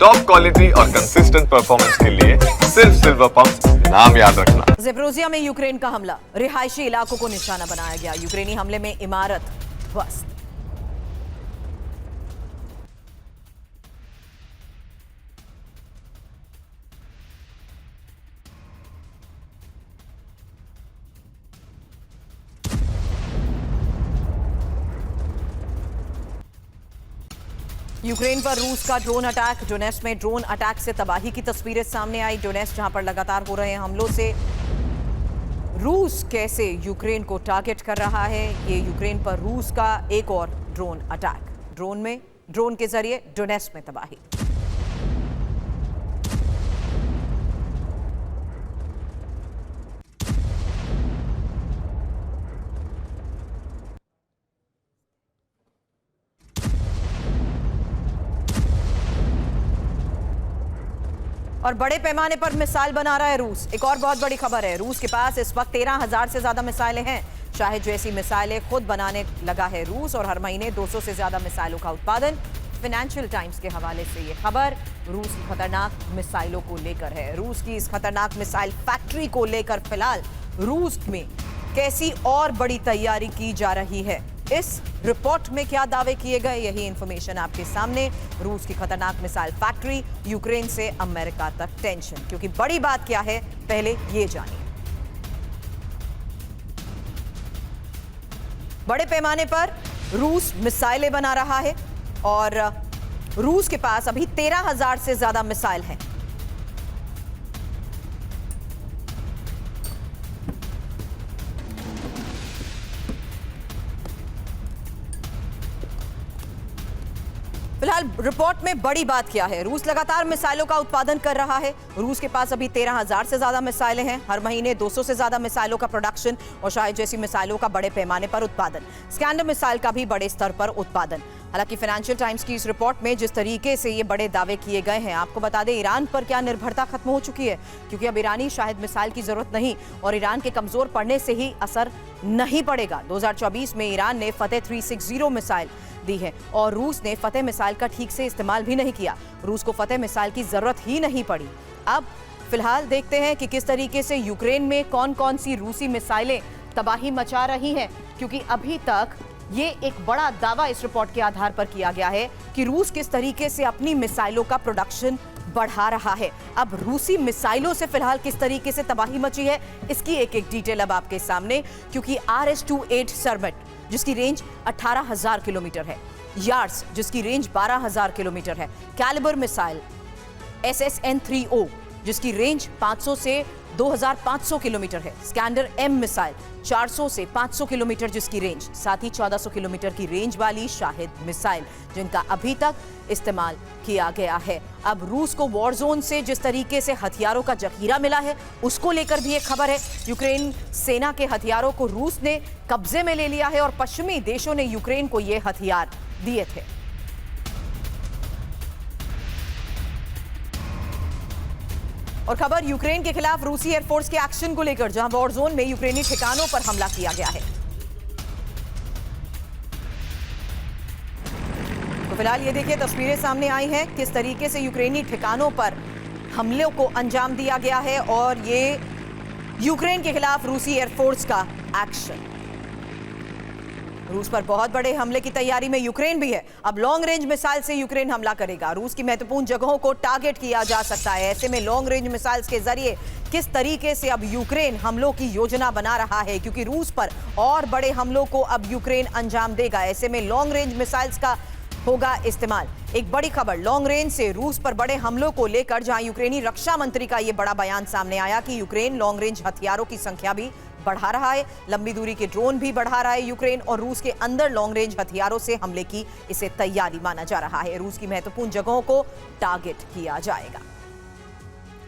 Top quality और consistent performance के लिए सिर्फ सिल्वर पंप्स, नाम याद रखना। ज़ेपोरिज़िया में यूक्रेन का हमला, रिहायशी इलाकों को निशाना बनाया गया। यूक्रेनी हमले में इमारत ध्वस्त। यूक्रेन पर रूस का ड्रोन अटैक, डोनेट्स्क में ड्रोन अटैक से तबाही की तस्वीरें सामने आई। डोनेट्स्क जहां पर लगातार हो रहे हैं हमलों से रूस कैसे यूक्रेन को टारगेट कर रहा है। ये यूक्रेन पर रूस का एक और ड्रोन अटैक, ड्रोन के जरिए डोनेट्स्क में तबाही। और बड़े पैमाने पर मिसाइल बना रहा है रूस। एक और बहुत बड़ी खबर है, रूस के पास इस वक्त 13,000 से ज्यादा मिसाइलें हैं। शाहिद जैसी मिसाइलें खुद बनाने लगा है रूस और हर महीने 200 से ज्यादा मिसाइलों का उत्पादन। फाइनेंशियल टाइम्स के हवाले से ये खबर रूस की खतरनाक मिसाइलों को लेकर है। रूस की इस खतरनाक मिसाइल फैक्ट्री को लेकर फिलहाल रूस में कैसी और बड़ी तैयारी की जा रही है, इस रिपोर्ट में क्या दावे किए गए, यही इंफॉर्मेशन आपके सामने। रूस की खतरनाक मिसाइल फैक्ट्री, यूक्रेन से अमेरिका तक टेंशन। क्योंकि बड़ी बात क्या है, पहले ये जानिए। बड़े पैमाने पर रूस मिसाइलें बना रहा है और रूस के पास अभी 13,000 से ज्यादा मिसाइल हैं। फिलहाल रिपोर्ट में बड़ी बात क्या है, रूस लगातार मिसाइलों का उत्पादन कर रहा है। रूस के पास अभी 13,000 से ज्यादा मिसाइलें हैं, हर महीने 200 से ज्यादा मिसाइलों का प्रोडक्शन और शायद जैसी मिसाइलों का बड़े पैमाने पर उत्पादन, स्कैंडर मिसाइल का भी बड़े स्तर पर उत्पादन। हालांकि फाइनेंशियल टाइम्स की इस रिपोर्ट में जिस तरीके से ये बड़े दावे किए गए हैं, आपको बता दें ईरान पर क्या निर्भरता खत्म हो चुकी है, क्योंकि अब ईरानी शायद मिसाइल की जरूरत नहीं और ईरान के कमजोर पड़ने से ही असर नहीं पड़ेगा। 2024 में ईरान ने फतेह 360 मिसाइल दी है और रूस ने फतेह मिसाइल का ठीक से इस्तेमाल भी नहीं किया। रूस को फतेह मिसाइल की जरूरत ही नहीं पड़ी। अब फिलहाल देखते हैं कि किस तरीके से यूक्रेन में कौन कौन सी रूसी मिसाइलें तबाही मचा रही हैं, क्योंकि अभी तक ये एक बड़ा दावा इस रिपोर्ट के आधार पर किया गया है कि रूस किस तरीके से अपनी मिसाइलों का प्रोडक्शन बढ़ा रहा है। अब रूसी मिसाइलों से फिलहाल किस तरीके से तबाही मची है, इसकी एक एक डिटेल अब आपके सामने। क्योंकि RS-28 सरमट जिसकी रेंज 18,000 किलोमीटर है, यार्ड्स जिसकी रेंज 12,000 किलोमीटर है, कैलिबर मिसाइल SSN-3O जिसकी रेंज 500 से 2,500 किलोमीटर है, स्कैंडर M मिसाइल 400 से 500 किलोमीटर जिसकी रेंज, साथ ही 1,400 किलोमीटर की रेंज वाली शाहिद मिसाइल जिनका अभी तक इस्तेमाल किया गया है। अब रूस को वॉर जोन से जिस तरीके से हथियारों का जखीरा मिला है, उसको लेकर भी एक खबर है। यूक्रेन सेना के हथियारों को रूस ने कब्जे में ले लिया है और पश्चिमी देशों ने यूक्रेन को ये हथियार दिए थे। और खबर यूक्रेन के खिलाफ रूसी एयरफोर्स के एक्शन को लेकर, जहां वॉर जोन में यूक्रेनी ठिकानों पर हमला किया गया है। तो फिलहाल ये देखिए तस्वीरें सामने आई हैं, किस तरीके से यूक्रेनी ठिकानों पर हमलों को अंजाम दिया गया है और ये यूक्रेन के खिलाफ रूसी एयरफोर्स का एक्शन। रूस पर बहुत बड़े हमले की तैयारी में यूक्रेन भी है। अब लॉन्ग रेंज मिसाइल से यूक्रेन हमला करेगा। रूस की महत्वपूर्ण जगहों को टारगेट किया जा सकता है। ऐसे में लॉन्ग रेंज मिसाइल्स के जरिए किस तरीके से अब यूक्रेन हमलों की योजना बना रहा है, क्योंकि रूस पर और बड़े हमलों को अब यूक्रेन अंजाम देगा। ऐसे में लॉन्ग रेंज मिसाइल्स का होगा इस्तेमाल। एक बड़ी खबर लॉन्ग रेंज से रूस पर बड़े हमलों को लेकर, जहां यूक्रेनी रक्षा मंत्री का यह बड़ा बयान सामने आया कि यूक्रेन लॉन्ग रेंज हथियारों की संख्या भी बढ़ा रहा है, लंबी दूरी के ड्रोन भी बढ़ा रहा है यूक्रेन, और रूस के अंदर लॉन्ग रेंज हथियारों से हमले की इसे तैयारी माना जा रहा है। रूस की महत्वपूर्ण जगहों को टारगेट किया जाएगा।